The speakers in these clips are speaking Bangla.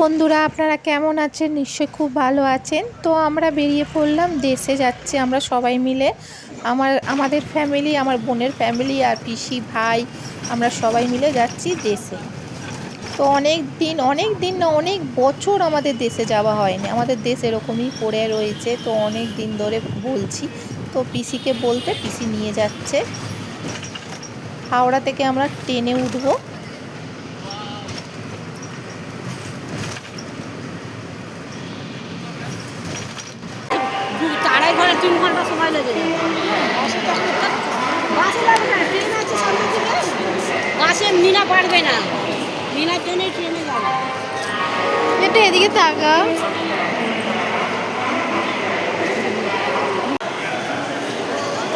বন্ধুরা, আপনারা কেমন আছেন? নিশ্চয়ই খুব ভালো আছেন। তো আমরা বেরিয়ে পড়লাম, দেশে যাচ্ছি আমরা সবাই মিলে। আমাদের ফ্যামিলি, আমার বোনের ফ্যামিলি আর পিসি ভাই, আমরা সবাই মিলে যাচ্ছি দেশে। তো অনেক দিন না, অনেক বছর আমাদের দেশে যাওয়া হয়নি। আমাদের দেশ এরকমই পড়ে রয়েছে, তো অনেক দিন ধরে বলছি। তো পিসিকে বলতে পিসি নিয়ে যাচ্ছে। হাওড়া থেকে আমরা ট্রেনে উঠবো। আড়াই ঘন্টা 3 ঘন্টা সময় লেগে যাবে। বাসে লাগবে না, ট্রেন আছে সামনে থেকে। বাসে মিনা পারবে না, মিনার জন্যই ট্রেনে যাবে। এটা এদিকে তাকাও।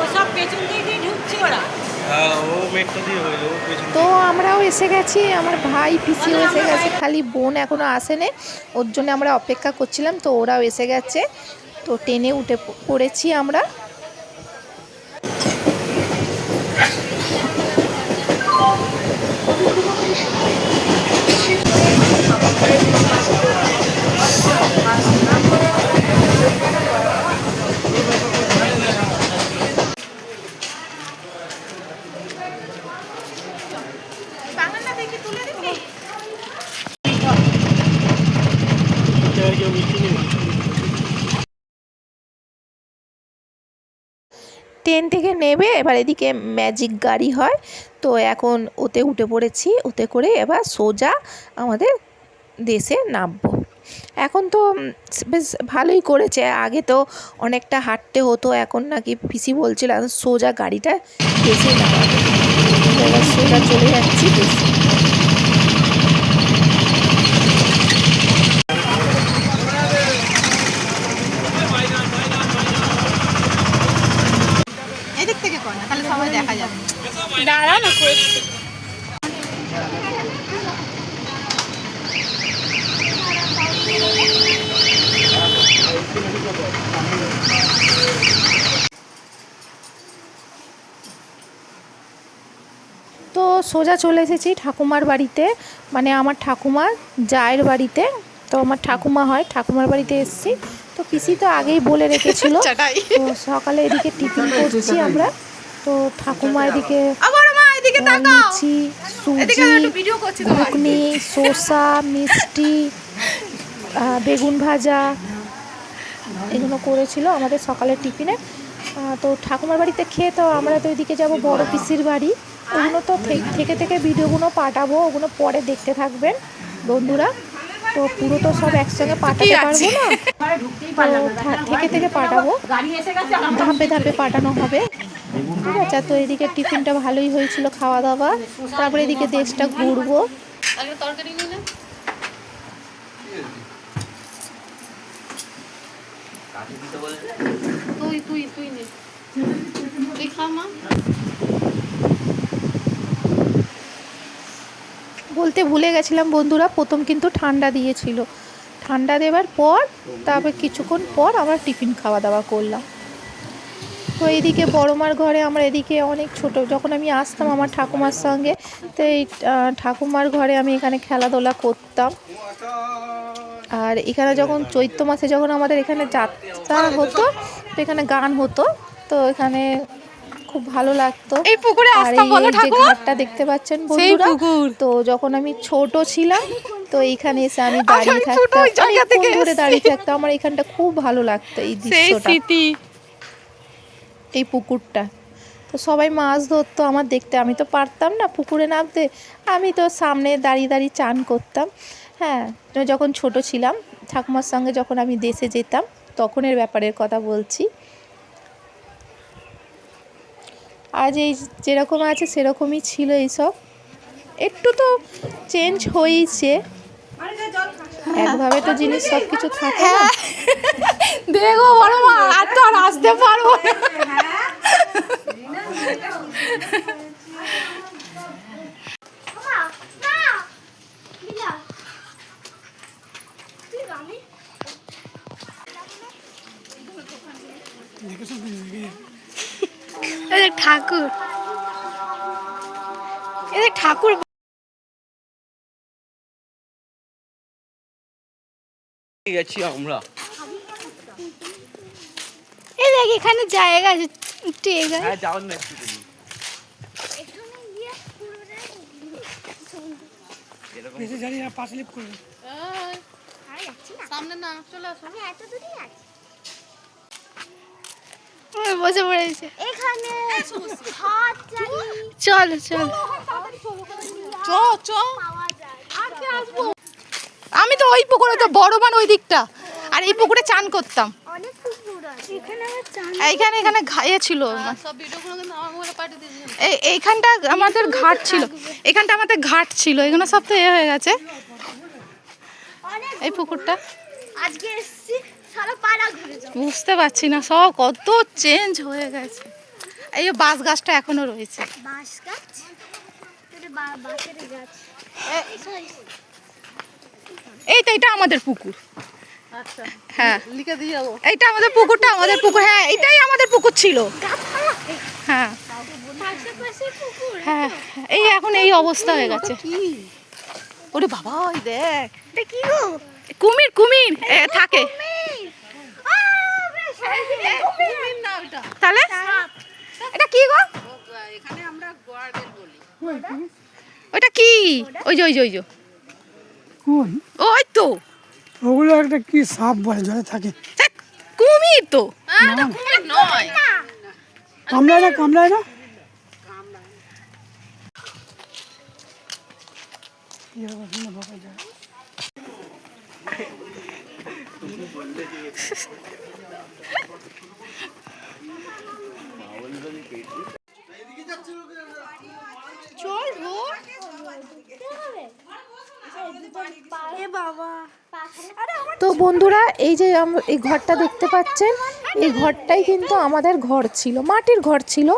ওসব পেছন দিকে ঢুকছে ওরা। তো আমরাও এসে গেছি, আমার ভাই পিসিও এসে গেছে, খালি বোন এখনো আসেনি, ওর জন্য আমরা অপেক্ষা করছিলাম। তো ওরাও এসে গেছে, তো ট্রেনে উঠে পড়েছি আমরা। ট্রেন থেকে নেবে এবার এদিকে ম্যাজিক গাড়ি হয়, তো এখন ওতে উঠে পড়েছি। ওতে করে এবার সোজা আমাদের দেশে নামবো। এখন তো বেশ ভালোই করেছে, আগে তো অনেকটা হাঁটতে হতো, এখন নাকি পিসি বলছিল সোজা গাড়িটা দেশে নামাবে। এবার সোজা চলে যাচ্ছি দেশে। এদিক থেকে কর না, তাহলে সবাই দেখা যাবে। দাঁড়া না, করছি। তো সোজা চলে এসেছি ঠাকুমার বাড়িতে, মানে আমার ঠাকুমার জায়ের বাড়িতে। তো আমার ঠাকুমা হয়, ঠাকুমার বাড়িতে এসেছি। তো পিসি তো আগেই বলে রেখেছিল। তো সকালে এদিকে টিফিন করছি আমরা। তো ঠাকুমা এদিকে লুচি, সুজি, ঘুগনি, শসা, মিষ্টি, বেগুন ভাজা এগুলো করেছিল আমাদের সকালের টিফিনে। তো ঠাকুমার বাড়িতে খেয়ে তো আমরা তো এদিকে যাব বড় পিসির বাড়ি। ওগুলো তো থেকে থেকে ভিডিওগুলো পাঠাবো, ওগুলো পরে দেখতে থাকবেন বন্ধুরা। তো পুরো তো সব একসঙ্গে পাঠাতে পারবো না, তো থেকে পাঠাবো, ধাপে ধাপে পাঠানো হবে, ঠিক আছে। তো এদিকে টিফিনটা ভালোই হয়েছিল, খাওয়া দাওয়া। তারপরে এদিকে দেশটা ঘুরবো। তুই নে, তুই খা মা। বলতে ভুলে গেছিলাম বন্ধুরা, প্রথম কিন্তু ঠান্ডা দিয়েছিল। ঠান্ডা দেওয়ার পর তারপর কিছুক্ষণ পর আমরা টিফিন খাওয়া দাওয়া করলাম। তো এইদিকে বড়মার ঘরে আমরা এদিকে অনেক ছোট, যখন আমি আসতাম আমার ঠাকুমার সঙ্গে, তো এই ঠাকুমার ঘরে আমি এখানে খেলাধুলা করতাম। আর এখানে যখন চৈত্র মাসে যখন আমাদের এখানে যাত্রা হতো, তো এখানে গান হতো, তো এখানে খুব ভালো লাগতো। এই পুকুরে আর আসতাম বলো এই যে ঠাকুমা, ঘাটটা দেখতে পাচ্ছেন বন্ধুরা, তো যখন আমি ছোট ছিলাম, তো এইখানে এসে আমি দাঁড়িয়ে থাকতাম, অনেকক্ষণ ধরে দাঁড়িয়ে থাকতাম। আমার এখানটা খুব ভালো লাগতো, এই দৃশ্যটা, এই পুকুরটা। তো সবাই মাছ ধরতো আমার দেখতে, আমি তো পারতাম না পুকুরে নামতে, আমি তো সামনে দাঁড়িয়ে দাঁড়িয়ে চান করতাম। হ্যাঁ, যখন ছোট ছিলাম ঠাকুমার সঙ্গে যখন আমি দেশে যেতাম তখনের ব্যাপারের কথা বলছি। আজ এই যেরকম আছে সেরকমই ছিল এইসব, একটু তো চেঞ্জ হয়েছে, একভাবে তো জিনিস সব কিছু থাকে না। দেখো বড় মা, আর তো আর আসতে পারবো না। ঠাকুর, ঠাকুর গেছি আমরা। এই দেখ এখানে জায়গা আছে, একটু এগোয়। হ্যাঁ যাও না একটু তুমি। বেশি জানি না, পা স্লিপ করবে। সামনে না চলে আসো। বসে পড়েছে এখানে হাত চালি চল চল চ চ পাওয়া যায়। আমি তো ওই পুকুরে, তো বড় মান ওই দিকটা, আর এই পুকুরে চান করতাম। অনেক পুকুর আছে এখানে। আবার চান এইখানে এখানে ঘায়ে ছিল, সব ভিডিওগুলো কিন্তু আমার মোবাইলে পাঠিয়ে দিয়েছি। এইখানটা আমাদের ঘাট ছিল, এখানটা আমাদের ঘাট ছিল, এগুলো সব তো হয়ে গেছে। অনেক এই পুকুরটা আজকে এসেছি সারা পাড়া ঘুরে যাও। বুঝতে পারছি না, সব কত চেঞ্জ হয়ে গেছে। এই যে বাঁশ গাছটা এখনো রয়েছে। বাঁশ গাছ, এটা বাঁশের গাছ। এইটা এটা আমাদের পুকুর। আচ্ছা হ্যাঁ লিখে দিয়ে যাবো। এইটা আমাদের পুকুরটা, আমাদের পুকুর। হ্যাঁ এটাই আমাদের পুকুর ছিল। হ্যাঁ পাশাপাশি পুকুর। হ্যাঁ এই এখন এই অবস্থা হয়ে গেছে। কি ওরে বাবা ওই দেখ, এটা কি গো? কুমির কুমির থাকে। কুমির না ওটা। তাহলে এটা কি গো? এখানে আমরা গোয়ার্ডেল বলি। ওইটা কি? ওই যে ওই যে ওই যে কোন ওই তো ওগুলো একটা কি সাপ বলে, জলে থাকে। ধ্যাৎ, কুমির তো। এটা কুমির নয়। কামড়ায় না, কামড়ায় না। কি হবে শুনে বাবা যায়। চল ভোর। এ বাবা, তো বন্ধুরা এই যে এই ঘরটা দেখতে পাচ্ছেন, এই ঘরটাই কিন্তু আমাদের ঘর ছিল, মাটির ঘর ছিল।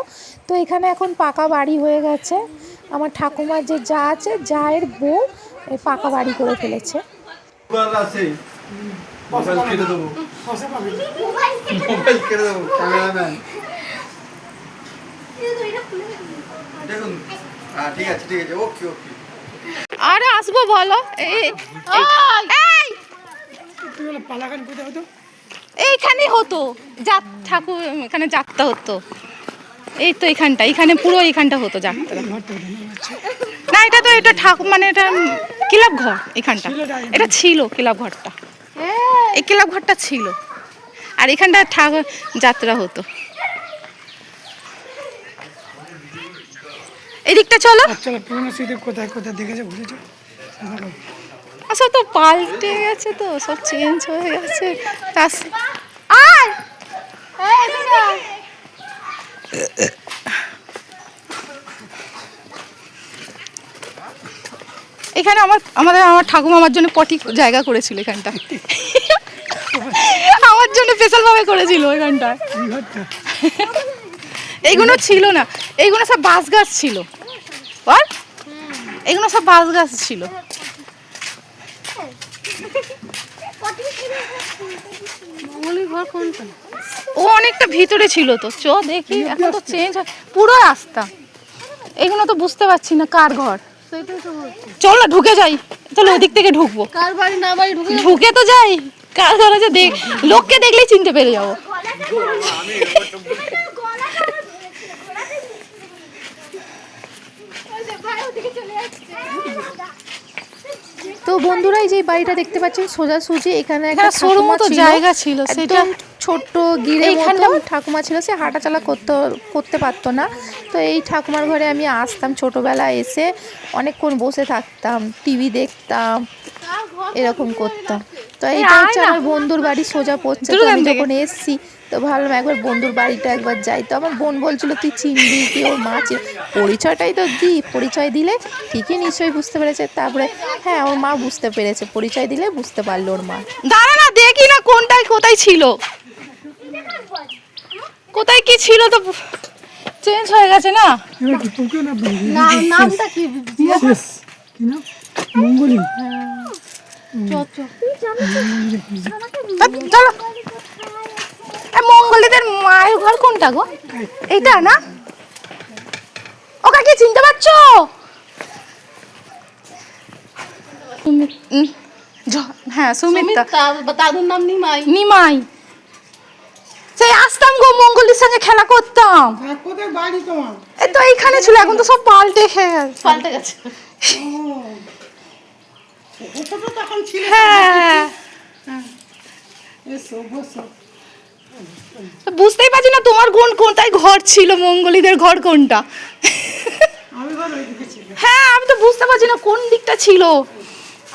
তো এখানে এখন পাকা বাড়ি হয়ে গেছে। আমার ঠাকুমার যে যা আছে, জায়ের বউ এই পাকা বাড়ি করে ফেলেছে। পাশে পাবে। ঠিক আছে ঠিক আছে, ওকে ওকে। আর আসবো বলো। এই পালাগান কোথায় হতো? এইখানে হতো, যাত ঠাকুর এখানে যাত্রা হতো। এই তো এখানটা, এখানে পুরো এখানটা হতো যাত্রা। না এটা তো এটা ঠাকুর মানে এটা ক্লাব ঘর, এখানটা এটা ছিল ক্লাব ঘরটা। এই ক্লাব ঘরটা ছিল, আর এখানটা ঠাকুর যাত্রা হতো। এদিকটা চলো। চলো পুরোনো স্মৃতি কোথায় কোথায় দেখেছে ঘুরেছে। সব তো পাল্টে গেছে, তো সব চেঞ্জ হয়ে গেছে। আয় এখানে আমার ঠাকুমা আমার জন্য পটি জায়গা করেছিল এখানটা। আমার জন্য স্পেশাল ভাবে করেছিল এখানটা। এই ঘরটা এইগুলো ছিল না, এইগুলো সব বাঁশ গাছ ছিল। বল এগুলো সব বাঁশ গাছ ছিল। মঙ্গলি ঘর কোনটা? ও অনেকটা ভিতরে ছিল তো, চ দেখি এখন তো চেঞ্জ পুরো রাস্তা। এগুলো তো বুঝতে পারছি না কার ঘর। সেটাই তো বলছি। চল না ঢুকে যাই, চলো ওদিক থেকে ঢুকবো। কার বাড়ি না বাড়ি ঢুকে ঢুকে তো যাই, কার ঘর আছে দেখ, লোককে দেখলেই চিনতে পেরে যাবো। তো বন্ধুরা এই যে বাড়িটা দেখতে পাচ্ছেন সোজাসুজি, এখানে একটা সরু মতো জায়গা ছিল, সেটা ছোট্ট গিরে মতো ঠাকুমা ছিল, সে হাঁটাচলা করতে পারতো না। তো এই ঠাকুমার ঘরে আমি আসতাম ছোটবেলায়, এসে অনেকক্ষণ বসে থাকতাম, টিভি দেখতাম, এরকম করতাম। তো এইটা হচ্ছে আমার বন্ধুর বাড়ি, সোজা পড়ছে। তো আমি যখন এসছি তো ভাবলাম একবার বন্ধুর বাড়িটা একবার যাই। তো আমার বোন বলছিল তুই চিনবি কি, ওর মা পরিচয়টাই তো দিই, পরিচয় দিলে ঠিকই নিশ্চয়ই বুঝতে পেরেছে। তারপরে হ্যাঁ ওর মা বুঝতে পেরেছে, পরিচয় দিলে বুঝতে পারলো ওর মা। দাঁড়া না দেখি না কোনটাই কোথায় ছিল, কোথায় কি ছিল, তো চেঞ্জ হয়ে গেছে না। এবার কি তোকে না নামটা কি? শেষ কি না মঙ্গলি। চলো মঙ্গলীদের মায়ের ঘর কোনটা গো? এইটা না? ওকে কি চিনতে পারছো? হ্যাঁ সুমিত্রা, দাদুর নাম নিমাই। নিমাই। সেই আসতাম গো মঙ্গলির সঙ্গে খেলা করতাম। কোথায় বাড়ি তোমার? এই তো এইখানে ছিল, এখন তো সব পাল্টে পাল্টে গেছে। ছোট তখন ছিল। হ্যাঁ এসো বসো। বুঝতেই পারছি না তোমার কোনটায় ঘর ছিল, মঙ্গলীদের ঘর কোনটা। আমি ঘর ওইদিকে ছিল। হ্যাঁ আমি তো বুঝতে পারছি না কোন দিকটা ছিল,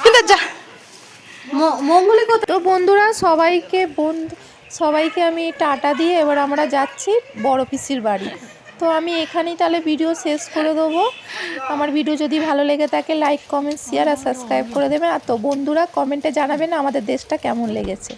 কিন্তু মঙ্গলি কোথায়? তো বন্ধুরা সবাইকে আমি টাটা দিয়ে এবার আমরা যাচ্ছি বড় পিসির বাড়ি। তো আমি এখানেই তাহলে ভিডিও শেষ করে দেবো। আমার ভিডিও যদি ভালো লেগে থাকে লাইক কমেন্ট শেয়ার আর সাবস্ক্রাইব করে দেবেন। আর তো বন্ধুরা কমেন্টে জানাবেন আমাদের দেশটা কেমন লেগেছে।